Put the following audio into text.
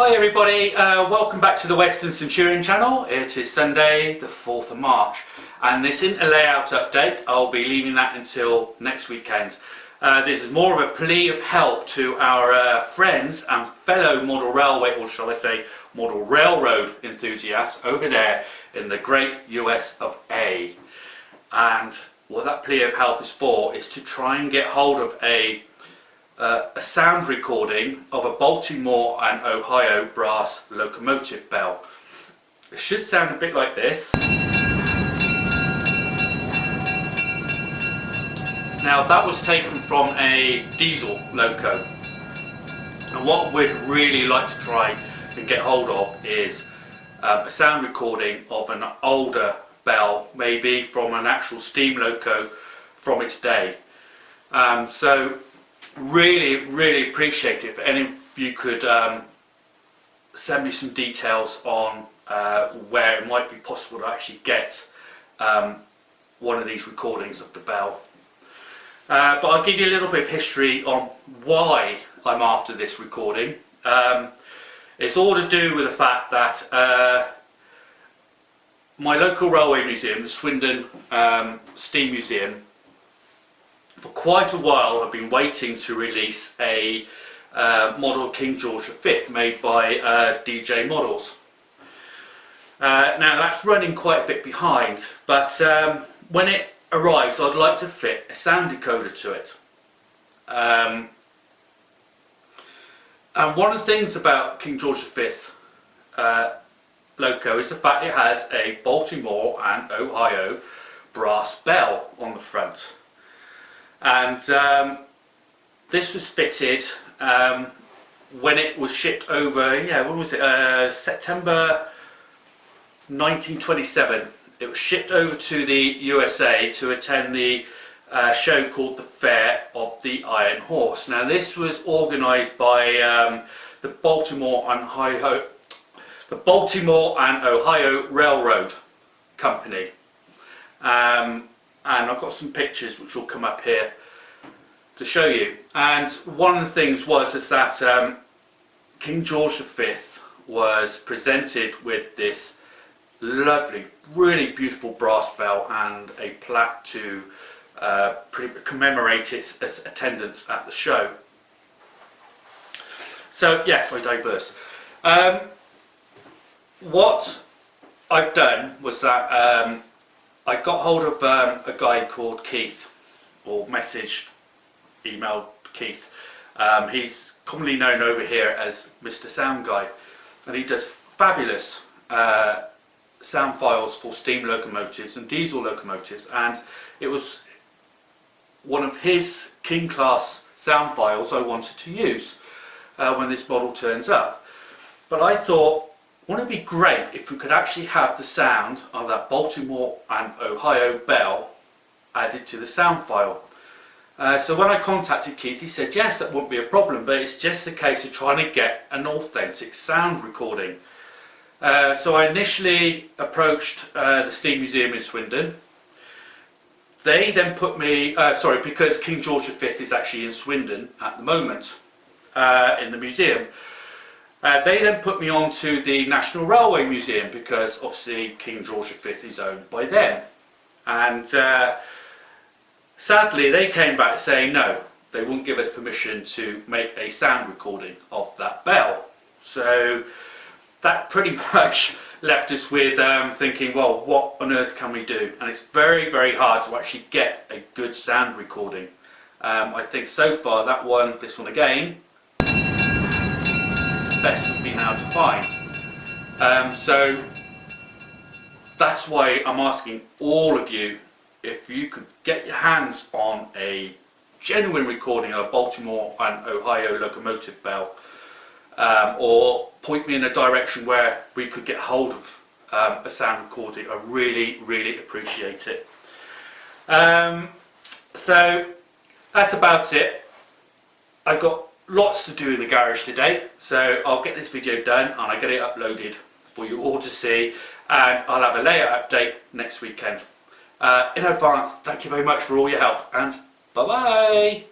Hi everybody, welcome back to the Western Centurion channel. It is Sunday the 4th of March and this isn't a layout update. I'll be leaving that until next weekend. This is more of a plea of help to our friends and fellow model railway, or shall I say model railroad enthusiasts over there in the great US of A. And what that plea of help is for is to try and get hold of a sound recording of a Baltimore and Ohio brass locomotive bell. It should sound a bit like this. Now that was taken from a diesel loco, and what we'd really like to try and get hold of is a sound recording of an older bell, maybe from an actual steam loco from its day. So really appreciate it if any of you could send me some details on where it might be possible to actually get one of these recordings of the bell. But I'll give you a little bit of history on why I'm after this recording. It's all to do with the fact that my local railway museum, the Swindon Steam Museum, for quite a while I've been waiting to release a model King George V made by DJ Models. Now that's running quite a bit behind, but when it arrives I'd like to fit a sound decoder to it. And one of the things about King George V loco is the fact it has a Baltimore and Ohio brass bell on the front. And this was fitted when it was shipped over, when was it, September 1927. It was shipped over to the USA to attend the show called the Fair of the Iron Horse. Now this was organised by the Baltimore and Ohio Railroad Company. And I've got some pictures which will come up here to show you. And one of the things was that King George V was presented with this lovely, really beautiful brass bell and a plaque to commemorate its attendance at the show. So yes, I digress. What I've done was that I got hold of a guy called Keith, or emailed Keith. He's commonly known over here as Mrsoundguy, and he does fabulous sound files for steam locomotives and diesel locomotives, and it was one of his King class sound files I wanted to use when this model turns up. But I thought, wouldn't it be great if we could actually have the sound of that Baltimore and Ohio bell added to the sound file? So when I contacted Keith, he said yes, that wouldn't be a problem, but it's just a case of trying to get an authentic sound recording. So I initially approached the Steam Museum in Swindon. They then put me, because King George V is actually in Swindon at the moment in the museum. They then put me on to the National Railway Museum, because obviously King George V is owned by them. And sadly they came back saying no, they wouldn't give us permission to make a sound recording of that bell. So that pretty much left us with thinking, well, what on earth can we do? And it's very hard to actually get a good sound recording. I think so far this one again, best we've been able to find. So that's why I'm asking all of you if you could get your hands on a genuine recording of a Baltimore and Ohio locomotive bell, or point me in a direction where we could get hold of a sound recording. I really appreciate it. So that's about it. I've got lots to do in the garage today, so I'll get this video done and I get it uploaded for you all to see, and I'll have a layout update next weekend. In advance, thank you very much for all your help, and bye bye.